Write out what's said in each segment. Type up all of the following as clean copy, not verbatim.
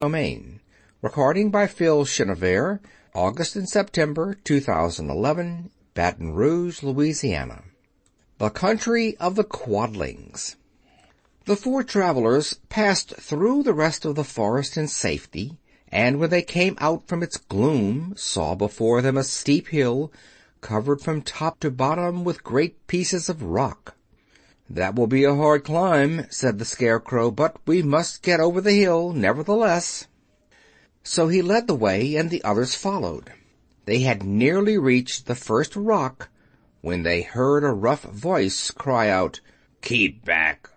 domain. Recording by Phil Chenevert, August and September 2011, Baton Rouge, Louisiana. The Country of the Quadlings. The four travelers passed through the rest of the forest in safety, and when they came out from its gloom, saw before them a steep hill, covered from top to bottom with great pieces of rock. "That will be a hard climb," said the Scarecrow, "but we must get over the hill, nevertheless." So he led the way, and the others followed. They had nearly reached the first rock when they heard a rough voice cry out, "Keep back!"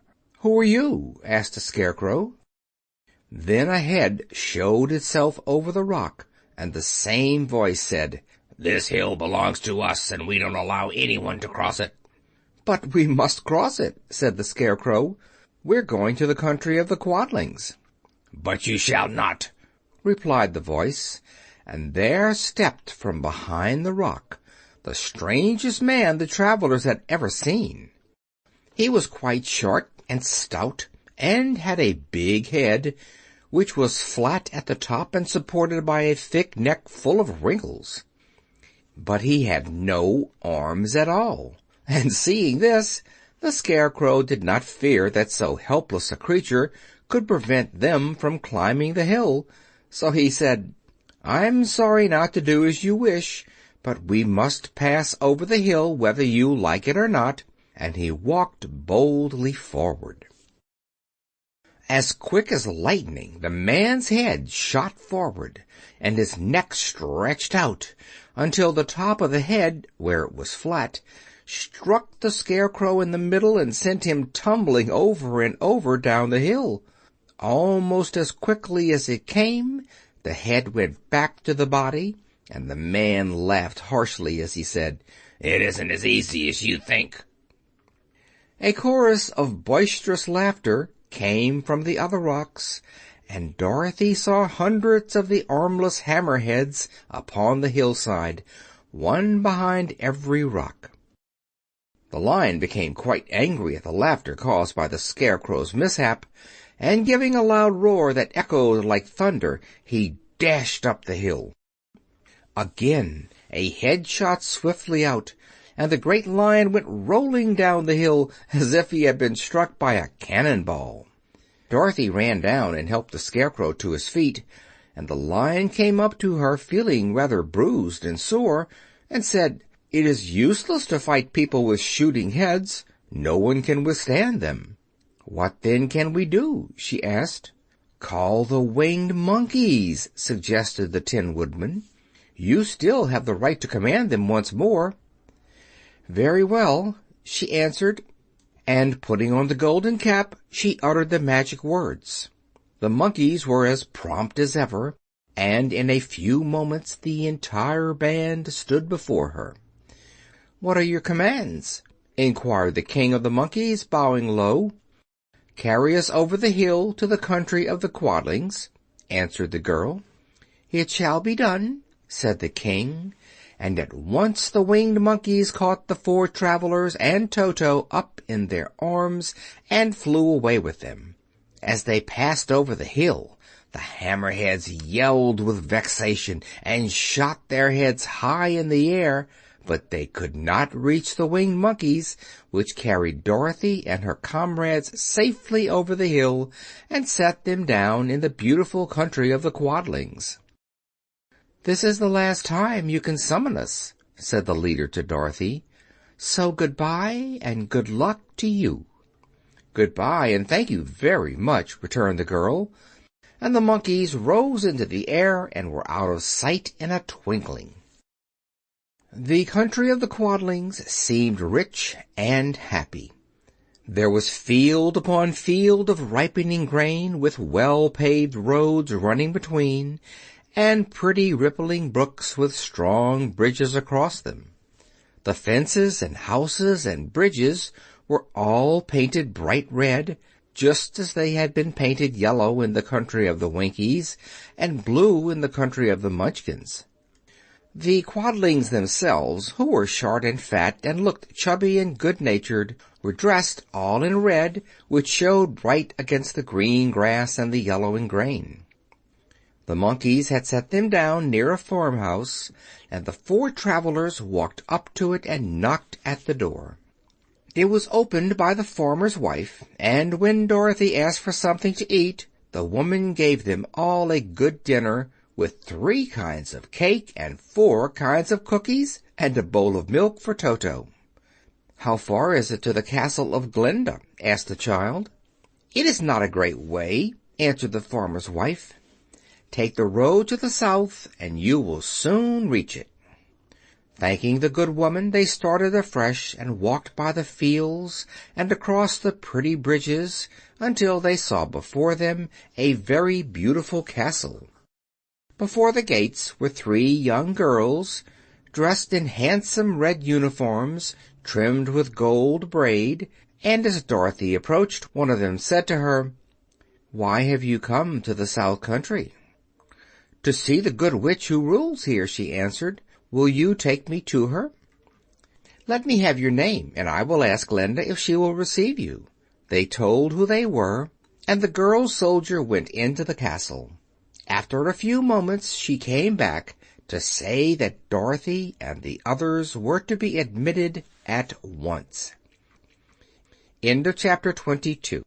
"Who are you?" asked the Scarecrow. Then a head showed itself over the rock, and the same voice said, "This hill belongs to us, and we don't allow anyone to cross it." "But we must cross it," said the Scarecrow. "We're going to the country of the Quadlings." "But you shall not," replied the voice, and there stepped from behind the rock the strangest man the travelers had ever seen. He was quite short and stout, and had a big head, which was flat at the top and supported by a thick neck full of wrinkles. But he had no arms at all, and seeing this, the Scarecrow did not fear that so helpless a creature could prevent them from climbing the hill. So he said, "I'm sorry not to do as you wish, but we must pass over the hill whether you like it or not," and he walked boldly forward. As quick as lightning, the man's head shot forward, and his neck stretched out until the top of the head, where it was flat, struck the Scarecrow in the middle and sent him tumbling over and over down the hill. Almost as quickly as it came, the head went back to the body, and the man laughed harshly as he said, "It isn't as easy as you think." A chorus of boisterous laughter came from the other rocks, and Dorothy saw hundreds of the armless hammerheads upon the hillside, one behind every rock. The Lion became quite angry at the laughter caused by the Scarecrow's mishap, and giving a loud roar that echoed like thunder, he dashed up the hill. Again a head shot swiftly out, and the great Lion went rolling down the hill as if he had been struck by a cannonball. Dorothy ran down and helped the Scarecrow to his feet, and the Lion came up to her feeling rather bruised and sore, and said, "It is useless to fight people with shooting heads. No one can withstand them." "What then can we do?" she asked. "Call the winged monkeys," suggested the Tin Woodman. "You still have the right to command them once more." "Very well," she answered, and putting on the golden cap, she uttered the magic words. The monkeys were as prompt as ever, and in a few moments the entire band stood before her. "What are your commands?" inquired the King of the Monkeys, bowing low. "Carry us over the hill to the country of the Quadlings," answered the girl. "It shall be done," said the King, and at once the winged monkeys caught the four travelers and Toto up in their arms and flew away with them. As they passed over the hill, the hammerheads yelled with vexation and shot their heads high in the air, but they could not reach the winged monkeys, which carried Dorothy and her comrades safely over the hill and set them down in the beautiful country of the Quadlings. "This is the last time you can summon us," said the leader to Dorothy. "So goodbye and good luck to you." "Goodbye, and thank you very much," returned the girl, and the monkeys rose into the air and were out of sight in a twinkling. The country of the Quadlings seemed rich and happy. There was field upon field of ripening grain, with well-paved roads running between, and pretty rippling brooks with strong bridges across them. The fences and houses and bridges were all painted bright red, just as they had been painted yellow in the country of the Winkies and blue in the country of the Munchkins. The Quadlings themselves, who were short and fat and looked chubby and good-natured, were dressed all in red, which showed bright against the green grass and the yellowing grain. The monkeys had set them down near a farmhouse, and the four travelers walked up to it and knocked at the door. It was opened by the farmer's wife, and when Dorothy asked for something to eat, the woman gave them all a good dinner, with 3 kinds of cake and 4 kinds of cookies, and a bowl of milk for Toto. "How far is it to the castle of Glinda?" asked the child. "It is not a great way," answered the farmer's wife. "Take the road to the south, and you will soon reach it." Thanking the good woman, they started afresh and walked by the fields and across the pretty bridges until they saw before them a very beautiful castle. Before the gates were 3 young girls, dressed in handsome red uniforms trimmed with gold braid, and as Dorothy approached, one of them said to her, "Why have you come to the South Country?" "To see the good witch who rules here," she answered. "Will you take me to her?" "Let me have your name, and I will ask Glinda if she will receive you." They told who they were, and the girl soldier went into the castle. After a few moments she came back to say that Dorothy and the others were to be admitted at once. End of chapter 22.